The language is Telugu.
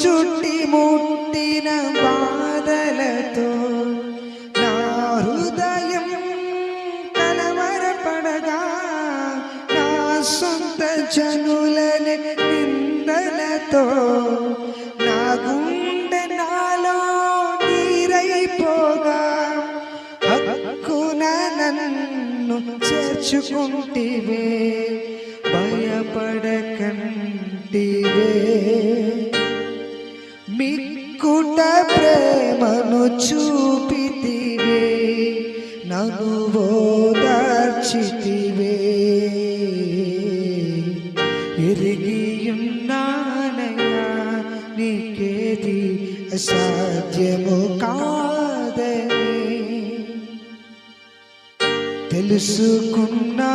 చుట్టి ముట్టిన బాధలతో నా హృదయం కలవరపడగా నా సొంత జనులని నిందలతో నా గుండె నాలో నీరైపోగా హక్కున నన్ను చేర్చుకుంటివే భయపడకంటివే మిక్కుట ప్రేమను చూపితివే నన్ను ఓదార్చితివే ఎరిగియున్నానయ్యా నీకేది అసాధ్యము కాదని తెలుసుకున్నా